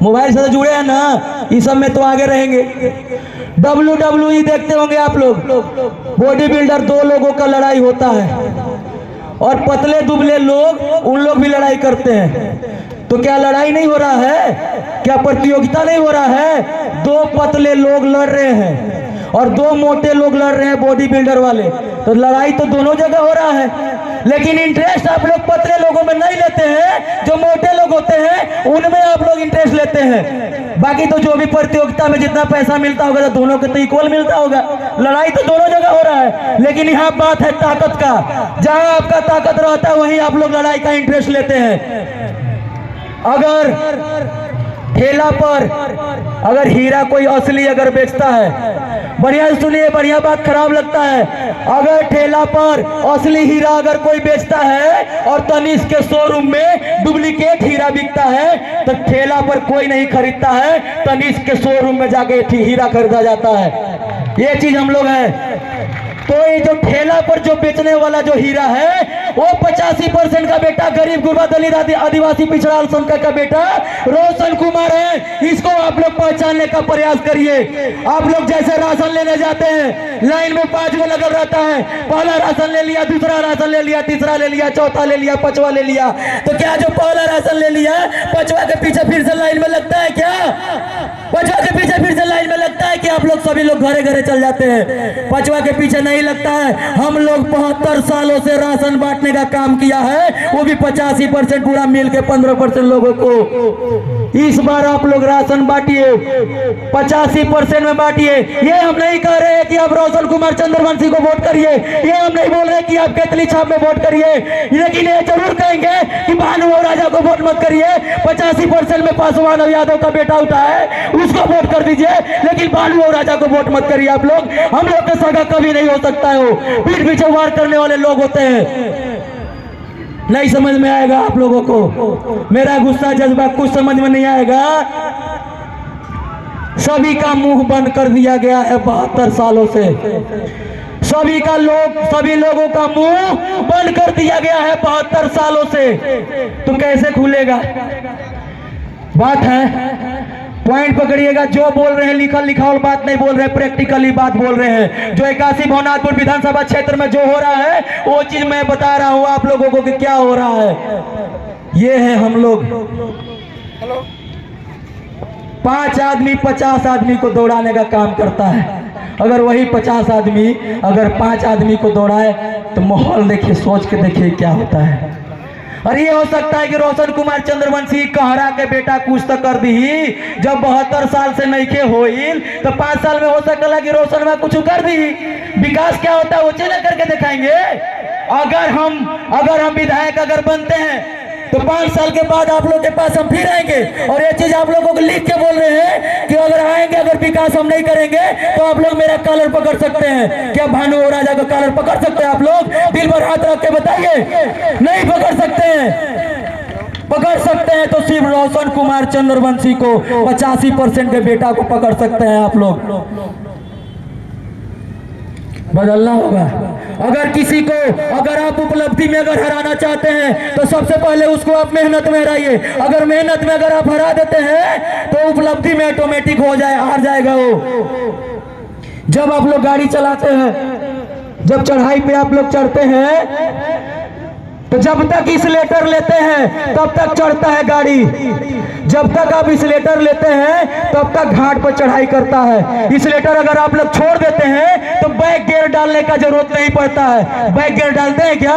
Mobile से तो जुड़े हैं ना, इस सब में तो आगे रहेंगे। WWE देखते होंगे आप लोग, बॉडी बिल्डर दो लोगों का लड़ाई होता है और पतले दुबले लोग उन लोग भी लड़ाई करते हैं। तो क्या लड़ाई नहीं हो रहा है? क्या प्रतियोगिता नहीं हो रहा है? दो पतले लोग लड़ रहे हैं और दो मोटे लोग लड़ रहे हैं बॉडी बिल्डर वाले, तो लड़ाई तो दोनों जगह हो रहा है। लेकिन इंटरेस्ट आप लोग पतले लोगों में नहीं लेते हैं, जो मोटे लोग होते हैं उनमें आप लोग इंटरेस्ट लेते हैं। बाकी तो जो भी प्रतियोगिता में जितना पैसा मिलता होगा तो दोनों को तो इक्वल मिलता होगा। लड़ाई तो दोनों जगह हो रहा है, लेकिन यहाँ बात है ताकत का। जहां आपका ताकत रहता है वहीं आप लोग लड़ाई का इंटरेस्ट लेते हैं। अगर ठेला पर अगर हीरा कोई असली अगर बेचता है, बढ़िया सुनिए, बढ़िया बात, खराब लगता है। अगर ठेला पर असली हीरा अगर कोई बेचता है और तनिष्क के शोरूम में डुप्लीकेट हीरा बिकता है तो ठेला पर कोई नहीं खरीदता है, तनिष्क के शोरूम में जाके हीरा खरीदा जाता है। ये चीज हम लोग है। तो ये जो ठेला पर जो बेचने वाला जो हीरा है वो 85% का बेटा गरीब गुरबा दलित आदिवासी पिछड़ा अल्पसंख्यक का बेटा रोशन कुमार है। इसको आप लोग पहचानने का प्रयास करिए। आप लोग जैसे राशन लेने जाते हैं, लाइन में 5 गो लगल रहता है, पहला राशन ले लिया, दूसरा राशन ले लिया, तीसरा ले लिया, चौथा ले लिया, पांचवा ले लिया। तो क्या जो पहला राशन ले लिया पांचवा के पीछे फिर से लाइन में लगता है क्या? पांचवा के पीछे फिर से लाइन में लगता है कि आप लोग सभी लोग घरे घरे चल जाते हैं? पांचवा के पीछे नहीं लगता है। हम लोग 72 सालों से राशन बांटने का काम किया है, वो भी 85% पूरा मिल के 15% लोगों को। इस बार आप लोग राशन बांटिए, 85% में बांटिए। ये हम नहीं कह रहे हैं कि आप रोशन कुमार चंद्रवंशी को वोट करिए, ये हम नहीं बोल रहे कि आप केतली छाप में वोट करिए, लेकिन ये जरूर कहेंगे कि भानु राजा को वोट मत करिए। 85% में पासवान यादव का बेटा उठा है, उसको वोट कर दीजिए, लेकिन भानु राजा को वोट मत करिए। आप लोग, हम लोग के सगा कभी नहीं हो सकता है। वो पीठ पीछे वार करने वाले लोग होते हैं। नहीं समझ में आएगा आप लोगों को, मेरा गुस्सा जज्बा कुछ समझ में नहीं आएगा। सभी का मुंह बंद कर दिया गया है 72 सालों से। सभी लोगों का मुंह बंद कर दिया गया है 72 सालों से। तो कैसे खुलेगा? बात है, पॉइंट पकड़िएगा। जो बोल रहे हैं लिखल लिखावल बात नहीं बोल रहे, प्रैक्टिकली बात बोल रहे हैं। जो 81 भवनाथपुर विधानसभा क्षेत्र में जो हो रहा है वो चीज मैं बता रहा हूं आप लोगों को कि क्या हो रहा है। ये है हम लोग 5 आदमी 50 आदमी को दौड़ाने का काम करता है। अगर वही 50 आदमी अगर 5 आदमी को दौड़ाए तो माहौल देखिए, सोच के देखिए क्या होता है। और ये हो सकता है कि रोशन कुमार चंद्रवंशी कहरा के बेटा कुछ तो कर दी, जब 72 साल से नहीं के होइल तो 5 साल में हो सकता है कि रोशन में कुछ कर दी। विकास क्या होता है वो चले करके दिखाएंगे। अगर हम विधायक अगर बनते हैं तो 5 साल के बाद आप लोग के पास हम फिर आएंगे और ये चीज आप लोगों को लिख के बोल रहे हैं कि अगर आएंगे, अगर विकास हम नहीं करेंगे तो आप लोग मेरा कॉलर पकड़ सकते हैं। क्या भानु राजा का कॉलर पकड़ सकते हैं आप लोग? दिल पर हाथ रख के बताइए। नहीं पकड़ सकते हैं। पकड़ सकते हैं तो सिर्फ रोशन कुमार चंद्रवंशी को, 85% के बेटा को पकड़ सकते हैं आप लोग। बदलना होगा। अगर आप उपलब्धि में अगर हराना चाहते हैं तो सबसे पहले उसको आप मेहनत में हराइए। अगर मेहनत में अगर आप हरा देते हैं तो उपलब्धि में ऑटोमेटिक हो जाए, हार जाएगा वो। जब आप लोग गाड़ी चलाते हैं, जब चढ़ाई पे आप लोग चढ़ते हैं तो जब तक इसलेटर लेते हैं तब तक चढ़ता है गाड़ी। जब तक आप इसलेटर लेते हैं तब तक घाट पर चढ़ाई करता है। इसलेटर अगर आप लोग छोड़ देते हैं तो बैक गियर डालने का जरूरत नहीं पड़ता है। बैक गियर डालते हैं क्या?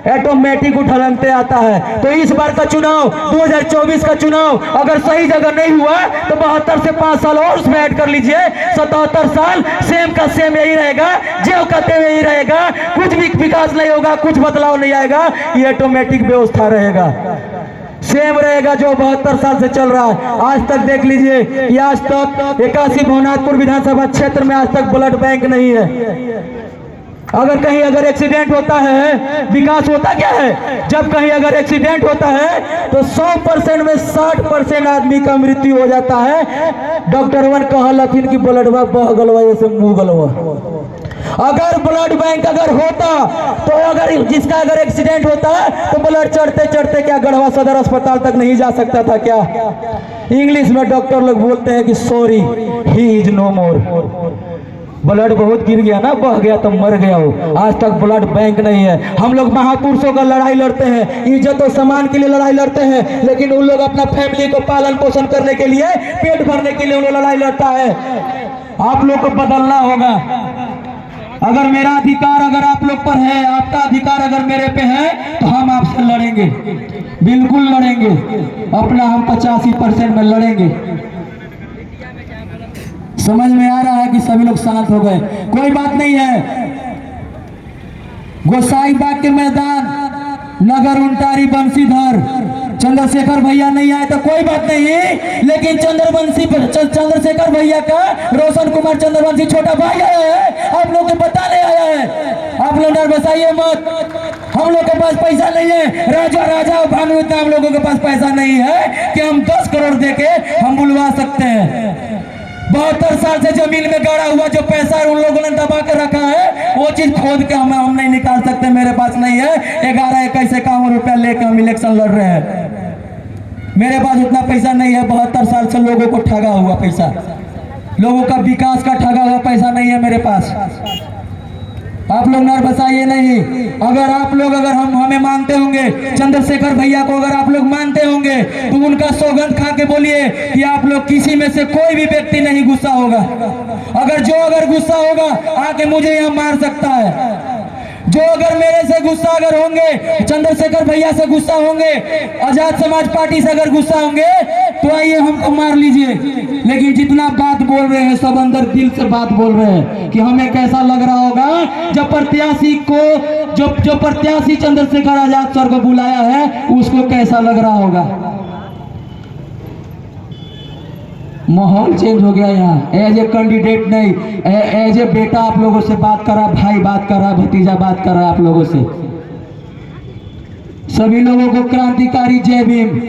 ऑटोमेटिक उठलनते आता है। तो इस बार का चुनाव 2024 का चुनाव अगर सही जगह नहीं हुआ तो 72 से 5 साल और उसमें ऐड कर लीजिए। 77 साल सेम का सेम यही रहेगा, जो कहते हुए यही रहेगा। कुछ भी विकास नहीं होगा, कुछ बदलाव नहीं आएगा, ये ऑटोमेटिक व्यवस्था रहेगा, सेम रहेगा जो 72 साल से चल रहा है। आज तक देख लीजिए कि आज तक 81 भवनाथपुर विधानसभा क्षेत्र में आज तक ब्लड बैंक नहीं है। अगर कहीं अगर एक्सीडेंट होता है, विकास होता क्या है? जब कहीं अगर एक्सीडेंट होता है तो 100% में 60% आदमी का मृत्यु हो जाता है। डॉक्टरवन कहलथिन कि ब्लडवा बह गलवा जैसे मुंह गलवा। अगर ब्लड बैंक अगर होता तो अगर जिसका अगर एक्सीडेंट होता है तो ब्लड चढ़ते चढ़ते क्या गढ़वा सदर अस्पताल तक नहीं जा सकता था क्या? इंग्लिश में डॉक्टर लोग बोलते हैं कि sorry he is no more. Blood बहुत गिर गया ना, बह गया तो मर गया हो। आज तक ब्लड बैंक नहीं है। हम लोग महापुरुषों का लड़ाई लड़ते हैं, इज्जत और सम्मान के लिए लड़ाई लड़ते हैं, लेकिन उन लोग अपना फैमिली को पालन पोषण करने के लिए, पेट भरने के लिए उन लोग लड़ाई लड़ता है। आप लोग को बदलना होगा। अगर मेरा अधिकार अगर आप लोग पर है, आपका अधिकार अगर मेरे पे है, तो हम आपसे लड़ेंगे, बिल्कुल लड़ेंगे। अपना हम 85% में लड़ेंगे। समझ में आ रहा है कि सभी लोग शांत हो गए? कोई बात नहीं है। गोसाई बाग के मैदान, नगर उंटारी बंसीधर, चंद्रशेखर भैया नहीं आए तो कोई बात नहीं, लेकिन चंद्रशेखर भैया का रोशन कुमार चंद्रवंशी छोटा भाई आया है, आप लोग को बताने आया है। आप लोग नर्वस आइए मत। हम लोग के पास पैसा नहीं है, राजा राजा भानु इतना हम लोगों के पास पैसा नहीं है कि हम 10 करोड़ देके हम बुलवा सकते हैं। 72 साल से जमीन में गाड़ा हुआ जो पैसा उन लोगों ने दबा के रखा है, वो चीज खोद के हम नहीं निकाल सकते। मेरे पास नहीं है 11-21 रुपया लेके हम इलेक्शन लड़ रहे हैं। मेरे पास उतना पैसा नहीं है। 72 साल से लोगों को ठगा हुआ पैसा, लोगों का विकास का ठगा हुआ पैसा नहीं है मेरे पास। आप लोग नर्वस आइए नहीं। अगर आप लोग अगर हम हमें मानते होंगे, चंद्रशेखर भैया को अगर आप लोग मानते होंगे, तो उनका सौगंध खा के बोलिए कि आप लोग किसी में से कोई भी व्यक्ति नहीं गुस्सा होगा। अगर गुस्सा होगा आके मुझे यहाँ मार सकता है। जो अगर मेरे से गुस्सा अगर होंगे, चंद्रशेखर भैया से गुस्सा होंगे, आजाद समाज पार्टी से अगर गुस्सा होंगे, तो आइए हमको मार लीजिए। लेकिन जितना बात बोल रहे हैं सब अंदर दिल से बात बोल रहे हैं कि हमें कैसा लग रहा होगा जब प्रत्याशी को जो प्रत्याशी चंद्रशेखर आजाद सर को बुलाया है उसको कैसा लग रहा होगा। माहौल चेंज हो गया यहाँ। एज ए कैंडिडेट नहीं, एज ए बेटा आप लोगों से बात कर रहा, भाई बात कर रहा, भतीजा बात कर रहा आप लोगों से। सभी लोगों को क्रांतिकारी जय भीम।